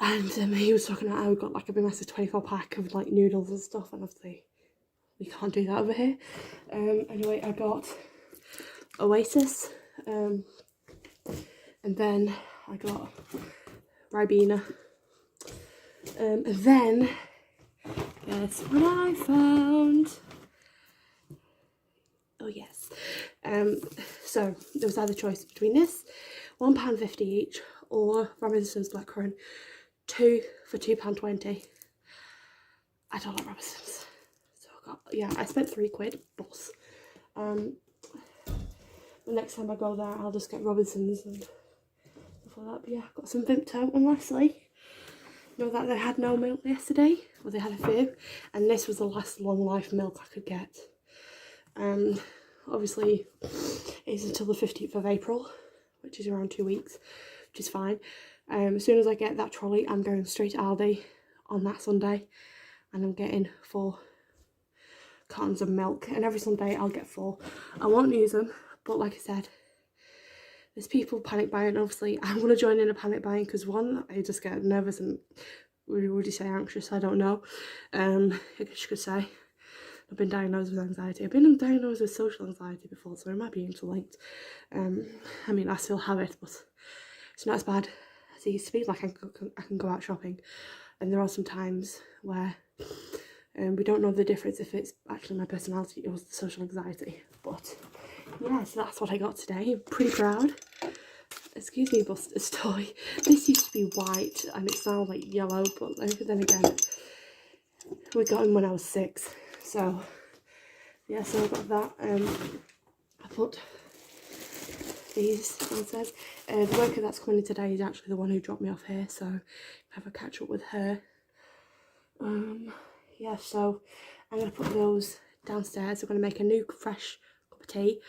And he was talking about how we got like a big massive 24 pack of like noodles and stuff, and obviously we can't do that over here. Anyway, I got Oasis, and then I got Ribena, and then guess what I found? Oh yes. So there was either choice between this, £1.50 each, or Robinson's blackcurrant, 2 for £2.20. I don't like Robinson's, so I got, yeah, I spent £3, boss. The next time I go there, I'll just get Robinson's and stuff like that. But yeah, got some Vimto, and lastly, you know that they had no milk yesterday, well they had a few, and this was the last long life milk I could get. Obviously it's until the 15th of April, which is around 2 weeks, which is fine. As soon as I get that trolley, I'm going straight to Aldi on that Sunday, and I'm getting 4 cartons of milk, and every Sunday I'll get 4. I won't use them, but like I said, there's people panic buying. Obviously I'm going to join in a panic buying, because one, I just get nervous and, would you say anxious? I don't know. I guess you could say. I've been diagnosed with anxiety. I've been diagnosed with social anxiety before, so it might be interlinked. I mean, I still have it, but it's not as bad as it used to be. Like, I can go out shopping, and there are some times where we don't know the difference if it's actually my personality or the social anxiety. But yeah, so that's what I got today. I'm pretty proud. Excuse me, Buster's toy. This used to be white, and it's now like yellow, but then again, we got him when I was 6. So yeah, so I got that. I put these downstairs. The worker that's coming in today is actually the one who dropped me off here, so I have a catch up with her. Yeah, so I'm gonna put those downstairs. I'm gonna make a new fresh cup of tea.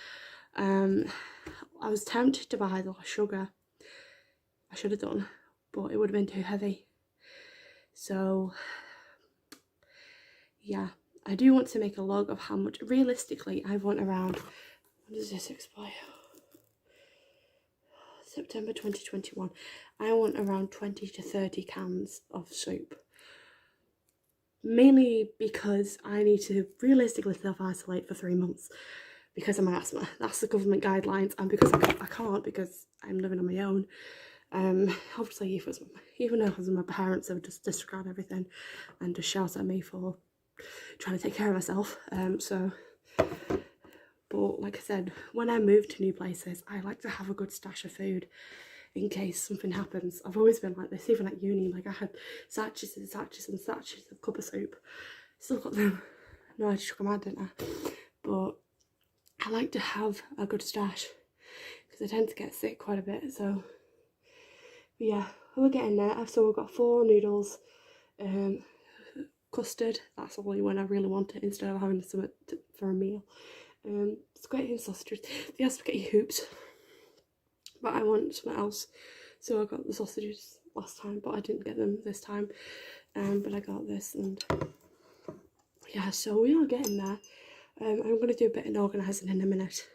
I was tempted to buy the sugar. I should have done, but it would have been too heavy. So yeah, I do want to make a log of how much, realistically, I want around, when does this expire? September 2021. I want around 20 to 30 cans of soup. Mainly because I need to realistically self-isolate for 3 months because of my asthma. That's the government guidelines, and because I can't because I'm living on my own. Obviously even if it was my parents, they would just disregard everything and just shout at me for trying to take care of myself. But like I said, when I move to new places, I like to have a good stash of food in case something happens. I've always been like this, even at uni. Like, I had sachets and sachets and sachets of cup of soup. Still got them. No, I just shook them out, didn't I? But I like to have a good stash because I tend to get sick quite a bit. So but yeah, we're getting there. So we've got 4 noodles, custard. That's only when I really want it, instead of having something for a meal. Spaghetti and sausages. They have spaghetti hoops, but I want something else, so I got the sausages last time, but I didn't get them this time. But I got this, and yeah, so we are getting there. I'm going to do a bit of organising in a minute,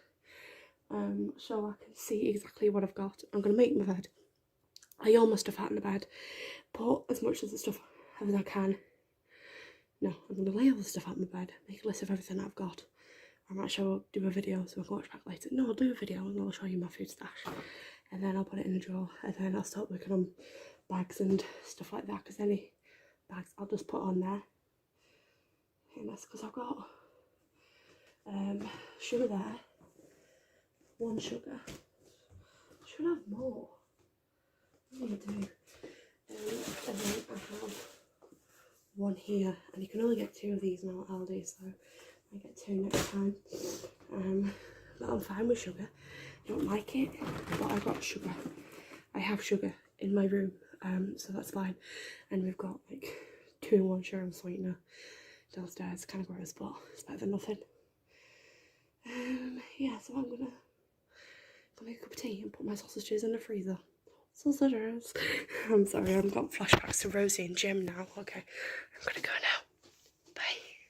so I can see exactly what I've got. I'm going to make my bed. I almost have had in the bed, but as much of the stuff as I can. No, I'm going to lay all the stuff out in my bed, make a list of everything I've got. I might do a video so I can watch back later. No, I'll do a video and I'll show you my food stash. And then I'll put it in a drawer, and then I'll start working on bags and stuff like that, because any bags I'll just put on there. And that's because I've got sugar there. 1 sugar. I should have more. What do I do? And then I have 1 here, and you can only get 2 of these now at Aldi, so I get 2 next time. But I'm fine with sugar. I don't like it, but I got sugar. I have sugar in my room, so that's fine. And we've got like Cool sugar and sweetener downstairs. Kind of gross, but it's better than nothing. Yeah, so I'm gonna make a cup of tea and put my sausages in the freezer. Sausages. I'm sorry, I've got flashbacks to Rosie and Jim now. Okay, I'm gonna go now.